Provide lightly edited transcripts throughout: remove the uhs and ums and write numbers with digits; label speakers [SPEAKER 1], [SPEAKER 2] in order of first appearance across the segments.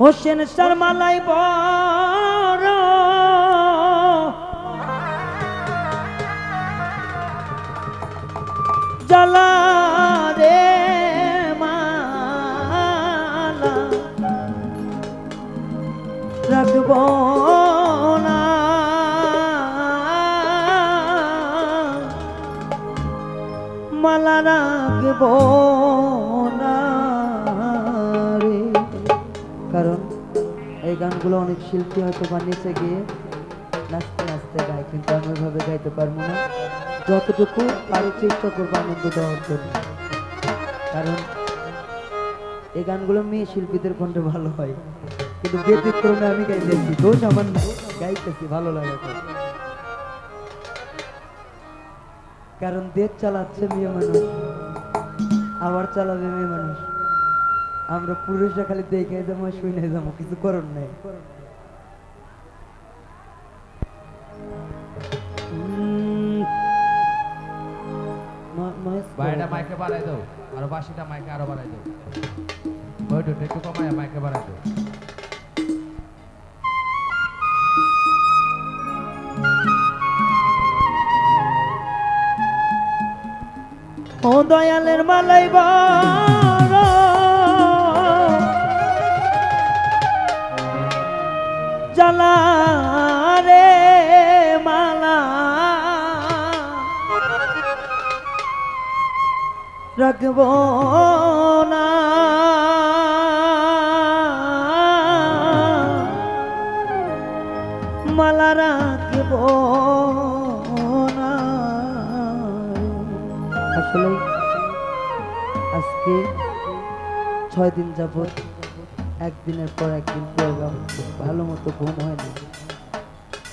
[SPEAKER 1] হোসেন শর্মালাই বড় জ্বালা রে মালা রাখব না মালা রাখব না রে। কারণ এই গানগুলো অনেক শিল্পী হয়তো বানিয়েছে গিয়ে নাচতে নাচতে গায়, কিন্তু আমি ওইভাবে গাইতে পারবো না। যতটুকু পারি চেষ্টা করবো আনন্দ দেওয়ার জন্য, কারণ এই গানগুলো মেয়ে শিল্পীদের কণ্ঠে ভালো হয়, কিন্তু ব্যতিক্রমে আমি গাইতেছি, দোষ আমার না, গাইতেছি ভালো লাগে। কারণ দেশ চালাচ্ছে মেয়ে মানুষ, আবার চালাবে মেয়ে মানুষ। আমরা পুরুষরা খালি দেখে যাবো শুনে যাবো, কিছু করার নাই।
[SPEAKER 2] বাইরেটা মাইকে বাড়াই দাও, আর বাসিটা মাইকে আরো বাড়াই দাও, বইটা একটু কমায় মাইকে বাড়াই দাও।
[SPEAKER 1] ও দয়ালের মালাই বড় জ্বালা রে মালা রাখব না মালা রাখব না। আসলে আজকে 6 দিন যাবত একদিনের পর একদিন প্রোগ্রাম, ভালো মতো ঘুম হয়নি।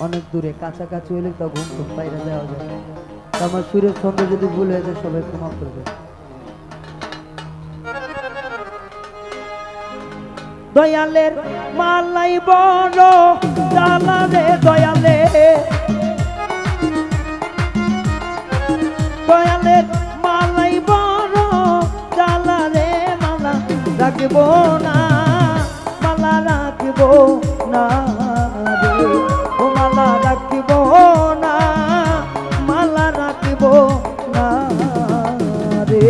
[SPEAKER 1] অনেক দূরে, কাছাকাছি হলে তো ঘুম খুব বাইরে দেওয়া যায়। তো আমার সুরের সঙ্গে যদি ভুল হয়ে যায় সবাই ক্ষমা করবে। দয়ালের মালাই বড় জ্বালা রে দয়ালে, দয়ালের মালাই বড় জ্বালা রে মালা রাখব না মালা রাখব না রে, ও মালা রাখব না মালা রাখব না রে।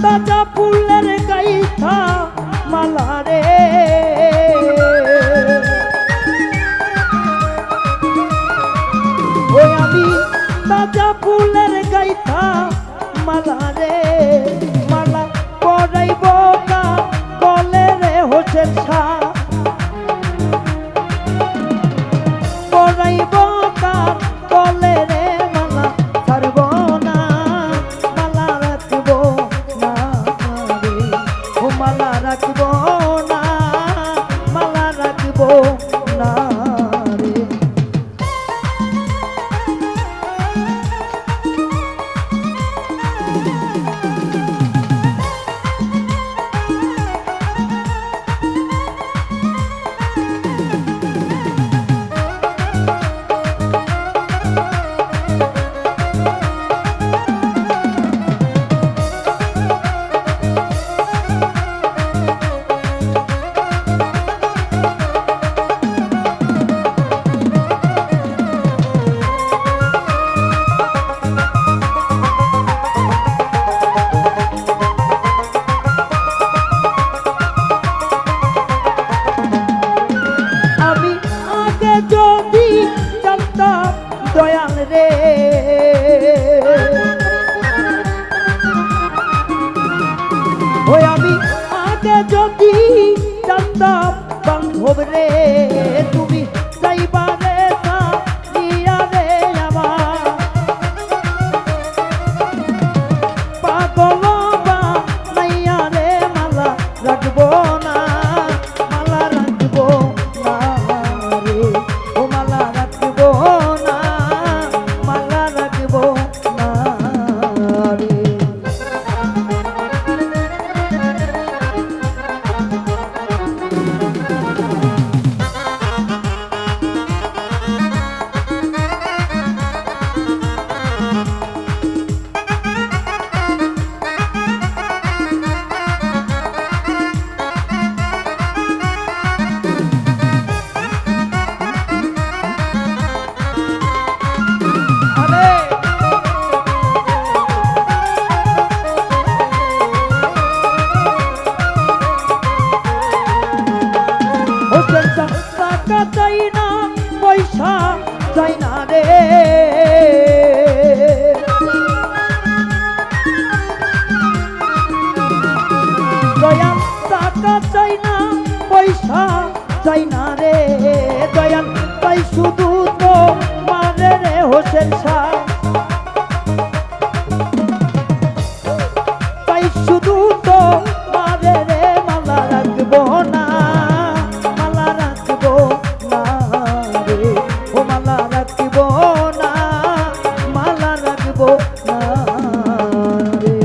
[SPEAKER 1] তাজা ফুলের গাইথা মালা রে, ওই আমি তাজা ফুলের গাইথা মালা রে, মালা পরাইব না গলে রে হোসেন শাহ, পরাইব না গলে রে মালা ছাড়ব না মালা রাখব না রে, ও মালা রাখব না মালা রাখব না রে। দয়াল রে ওই আমি আগে যদি জানতাম বান্ধব রে, তুমি যাইবারে দিয়া রে আমার পাগল বা নাইয়া রে মালা রাখবো না মালা রাখবো না রে, ও মালা রাখবো না মালা রাখবো না শুধু তো মারে রে হোসেন শাহ, তাই শুধু তো মারে রে মালা রাখবো না, মালা রাখবো না রে, ও মালা রাখবো না, মালা রাখবো না রে।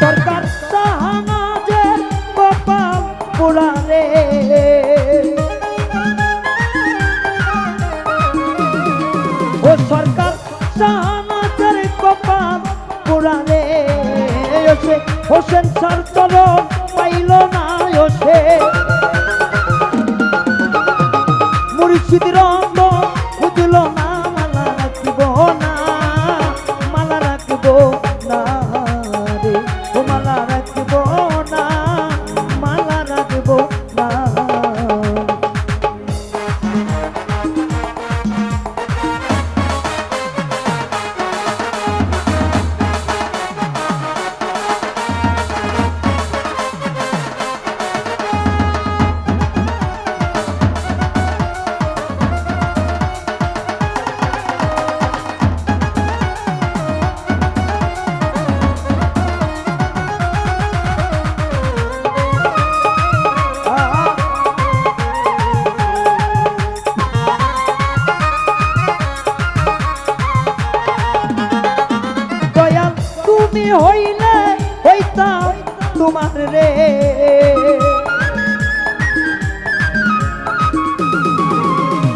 [SPEAKER 1] সরকার শাহনাজের কপাল পোড়া রে, ও সরকার শাহনাজের কপাল পোড়া রে, ওসে হোসেন স্যার চরণ পাইল না, ওসে মুর্শিদের অঙ্গ বুঝল না, মালা রাখব না, মালা রাখব না রে, ও মালা রাখব না, মালা রাখব না। দয়াল তুমি হইলে হইতাম তোমার রে,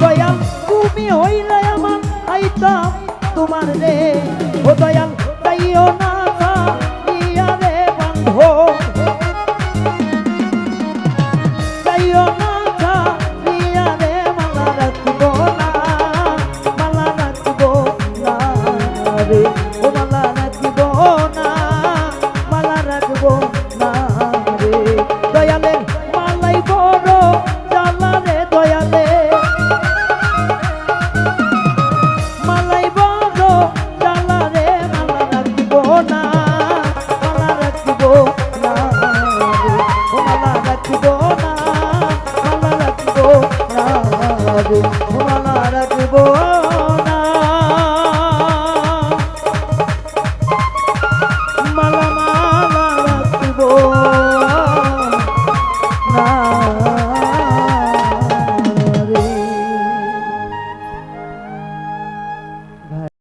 [SPEAKER 1] দয়াল তুমি হইলে আমার হইতাম তোমার রে, ও দয়াল তাইও না